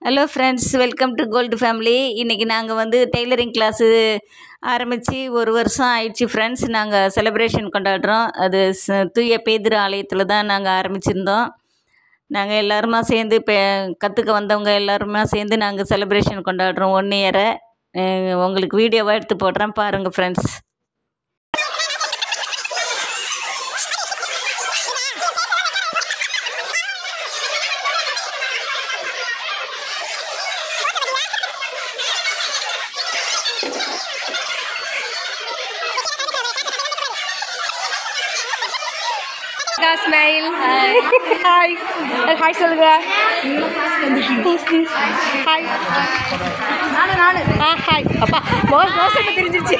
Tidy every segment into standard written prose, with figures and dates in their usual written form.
Hello friends, welcome to gold family. இன்றைக்கி நாங்கள் வந்து டெய்லரிங் கிளாஸு ஆரம்பித்து ஒரு வருஷம் ஆயிடுச்சு ஃப்ரெண்ட்ஸ். நாங்கள் செலிப்ரேஷன் கொண்டாடுறோம். அது தூய பேதுரு ஆலயத்தில் தான் நாங்கள் ஆரம்பிச்சிருந்தோம். நாங்கள் எல்லாருமா சேர்ந்து இப்போ கற்றுக்க வந்தவங்க எல்லாருமா சேர்ந்து நாங்கள் செலிப்ரேஷன் கொண்டாடுறோம் 1 இயரை. உங்களுக்கு வீடியோவாக எடுத்து போடுறேன், பாருங்கள் ஃப்ரெண்ட்ஸ். ஸ்மைல். ஹாய் ஹாய் சொல்லுங்க. ஹாய் நானு ஹாய். அப்பா மோசம் தெரிஞ்சிருச்சு.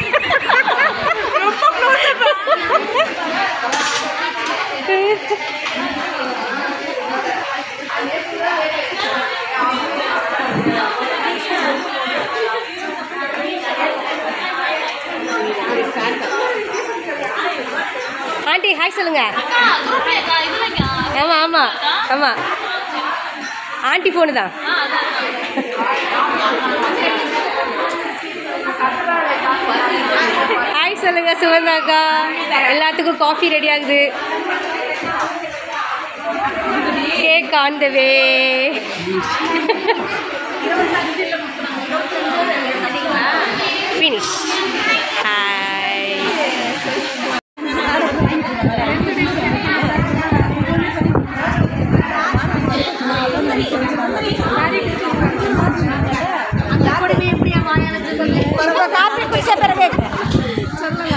ஆண்டி ஹாய் சொல்லுங்க. ஆமாம் ஆமாம் ஆமாம், ஆண்டி ஃபோனு தான். ஹாய் சொல்லுங்க சுவர்ணாக்கா. எல்லாத்துக்கும் காஃபி ரெடி ஆகுது. Cake on the way. Finish. Hi. Coffee குடிச்ச பிறகு சொல்லுங்க.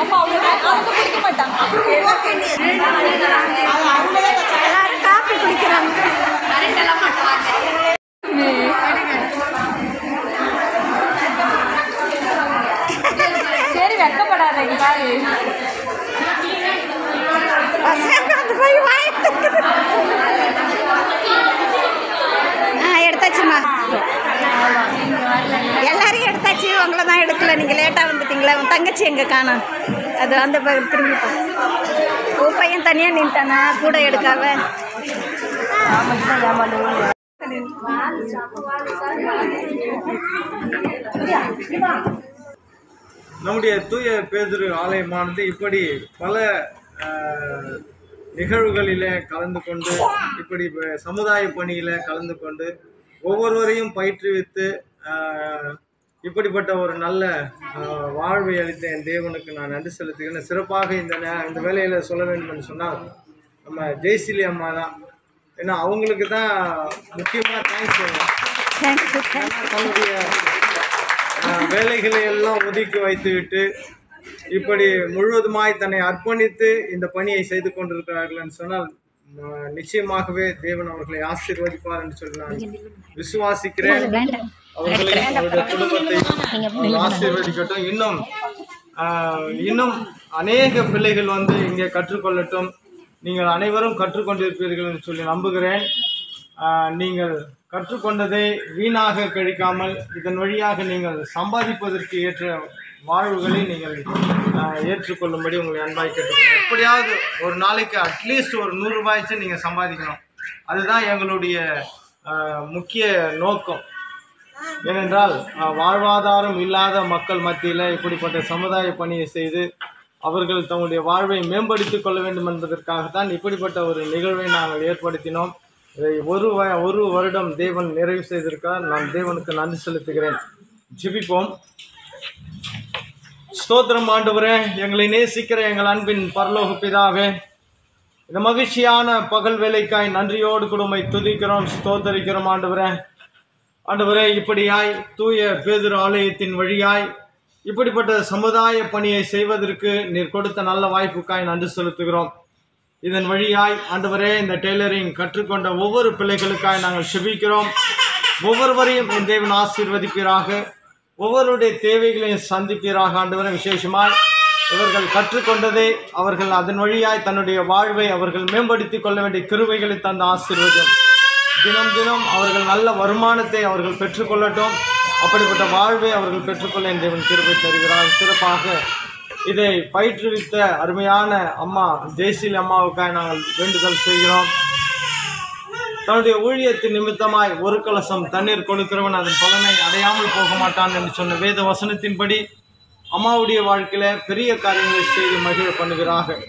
அப்பா அவங்க குடிக்க மாட்டாங்க. எல்லாரும் காஃபி குடிக்கிறாங்க. சரி வெக்கப்படாதீங்க. எடுத்தாச்சுமா, எல்லாரையும் எடுத்தாச்சு. உங்களை தான் எடுக்கல, நீங்கள் லேட்டாக வந்துட்டீங்களா. உன் தங்கச்சி எங்கே காணோம்? அது அந்த திரும்பி உன் பையன் தனியாக நின்ட்டானா கூட எடுக்காவ. நம்முடைய தூய பேதுரு ஆலயமானது இப்படி பல நிகழ்வுகளில் கலந்து கொண்டு, இப்படி சமுதாய பணியில் கலந்து கொண்டு ஒவ்வொருவரையும் பயிற்றுவித்து இப்படிப்பட்ட ஒரு நல்ல வாழ்வை அளித்த என் தேவனுக்கு நான் நன்றி செலுத்துகிறேன். சிறப்பாக இந்த வேலையில் சொல்ல வேண்டும் என்று சொன்னால் நம்ம ஜெயசிலி அம்மா தான். ஏன்னா அவங்களுக்கு தான் முக்கியமாக தேங்க்ஸ் சொல்லணும். தன்னுடைய வேலைகளை எல்லாம் ஒதுக்கி வைத்துவிட்டு இப்படி முழுவதுமாய் தன்னை அர்ப்பணித்து இந்த பணியை செய்து கொண்டிருக்கிறார்கள் என்று சொன்னால் நிச்சயமாகவே தேவன் அவர்களை ஆசீர்வதிப்பார் என்று சொல்லி நான் விசுவாசிக்கிறேன். அவர்களையும் அவருடைய குடும்பத்தை ஆசீர்வதிக்கட்டும். இன்னும் அநேக பிள்ளைகள் வந்து இங்கே கற்றுக்கொள்ளட்டும். நீங்கள் அனைவரும் கற்றுக்கொண்டிருப்பீர்கள் என்று சொல்லி நம்புகிறேன். நீங்கள் கற்றுக்கொண்டதை வீணாக கழிக்காமல் இதன் வழியாக நீங்கள் சம்பாதிப்பதற்கு ஏற்ற வாழ்வுகளை நீங்கள் ஏற்றுக்கொள்ளும்படி உங்களை அன்பாய் கேட்டுக்கொள்ளுங்கள். எப்படியாவது ஒரு நாளைக்கு அட்லீஸ்ட் ஒரு 100 ரூபாய்ச்சும் நீங்கள் சம்பாதிக்கணும். அதுதான் எங்களுடைய முக்கிய நோக்கம். ஏனென்றால் வாழ்வாதாரம் இல்லாத மக்கள் மத்தியில் இப்படிப்பட்ட சமுதாய பணியை செய்து அவர்கள் தங்களுடைய வாழ்வை மேம்படுத்திக் கொள்ள வேண்டும் என்பதற்காகத்தான் இப்படிப்பட்ட ஒரு நிகழ்வை நாங்கள் ஏற்படுத்தினோம். இதை ஒரு வருடம் தேவன் நிறைவு செய்திருக்கார். நான் தேவனுக்கு நன்றி செலுத்துகிறேன். ஜெபிப்போம். ஸ்தோத்திரம் ஆண்டவரே, எங்களை நேசிக்கிற எங்கள் அன்பின் பரலோக பிதாவே, இந்த மகிழ்ச்சியான பகல் வேலைக்காய் நன்றியோடு குடும்பை துதிக்கிறோம், ஸ்தோத்தரிக்கிறோம். ஆண்டவரே, இப்படியாய் தூய பேதுரு ஆலயத்தின் வழியாய் இப்படிப்பட்ட சமுதாய பணியை செய்வதற்கு நீர் கொடுத்த நல்ல வாய்ப்புக்காய் நன்றி செலுத்துகிறோம். இதன் வழியாய் ஆண்டவரே, இந்த டெய்லரிங் கற்றுக்கொண்ட ஒவ்வொரு பிள்ளைகளுக்காய் நாங்கள் செபிக்கிறோம். ஒவ்வொருவரையும் என் தேவன் ஆசீர்வதிப்பீராக, ஒவ்வொருடைய தேவைகளையும் சந்திப்பீராக. ஆண்டவரே, விசேஷமாய் இவர்கள் கற்றுக்கொண்டதை அவர்கள் அதன் வழியாய் தன்னுடைய வாழ்வை அவர்கள் மேம்படுத்தி கொள்ள வேண்டிய கிருபைகளை தந்த ஆசீர்வதியும். தினம் தினம் அவர்கள் நல்ல வருமானத்தை அவர்கள் பெற்றுக்கொள்ளட்டும். அப்படிப்பட்ட வாழ்வை அவர்கள் பெற்றுக்கொள்ள என் தேவன் கிருபை தருகிறார். சிறப்பாக இதை பயிற்றுவித்த அருமையான அம்மா ஜெயசீல் அம்மாவுக்காக நாங்கள் வேண்டுதல் செய்கிறோம். தன்னுடைய ஊழியத்தின் நிமித்தமாய் ஒரு கலசம் தண்ணீர் கொடுக்கிறவன் அதன் பலனை அடையாமல் போக மாட்டான் என்று சொன்ன வேத வசனத்தின்படி அம்மாவுடைய வாழ்க்கையில் பெரிய காரியங்களை செய்து மகிழ பண்ணுகிறார்கள்.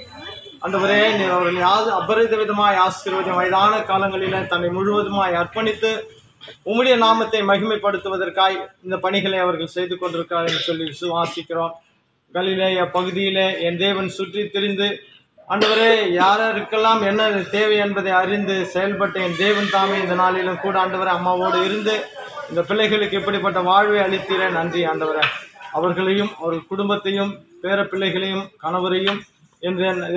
ஆண்டவரே, நீர் அவர்கள் அபரித விதமாய் ஆசீர்வதியும். வயதான காலங்களில் தன்னை முழுவதுமாய் அர்ப்பணித்து உம்முடைய நாமத்தை மகிமைப்படுத்துவதற்காய் இந்த பணிகளை அவர்கள் செய்து கொண்டிருக்கிறார் என்று சொல்லி விசுவாசிக்கிறோம். கலிலேய பகுதியில் என் தேவன் சுற்றி திரிந்து ஆண்டவரே, யாருக்கெல்லாம் என்ன தேவை என்பதை அறிந்து செயல்பட்ட என் தேவன் தாமே இந்த நாளிலும் கூட ஆண்டவரே அம்மாவோடு இருந்து இந்த பிள்ளைகளுக்கு இப்படிப்பட்ட வாழ்வை அளித்தீரே. நன்றி ஆண்டவரே. அவர்களையும் அவர்கள் குடும்பத்தையும் பேர பிள்ளைகளையும் கணவரையும்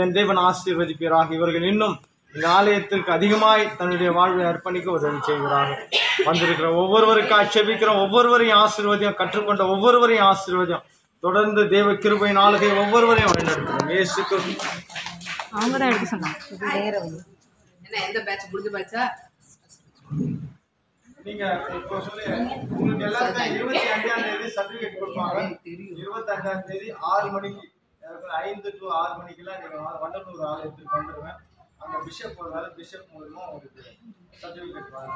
என் தேவன் ஆசீர்வதிப்பீராக. இவர்கள் இன்னும் இந்த ஆலயத்திற்கு அதிகமாய் தன்னுடைய வாழ்வை அர்ப்பணிக்க உதவி செய்கிறார்கள். வந்திருக்கிற ஒவ்வொருவருக்காக செபிக்கிறோம். ஒவ்வொருவரையும் ஆசீர்வதியும், கற்றுக்கொண்ட ஒவ்வொருவரையும் ஆசீர்வதியும். தொடர்ந்து தேவ கிருபை நாளுகை ஒவ்வொருவரையும் வழிநடத்துகிறோம். இயேசு கிறிஸ்து அவங்க தான் எடுக்க சொன்னாங்க. நீங்க இப்போ சொல்லி உங்களுக்கு எல்லாருக்கும் 25ஆம் தேதி சர்டிஃபிகேட் கொடுப்பாங்க. 25ஆம் தேதி 6 மணிக்கு 5 to 6 மணிக்கெல்லாம் நீங்க வண்டலூர் ஆலயத்துக்கு வந்துடுவேன். அங்கே பிஷப் ஒரு வேலை பிஷப் மூலமா உங்களுக்கு சர்டிஃபிகேட் வாங்க.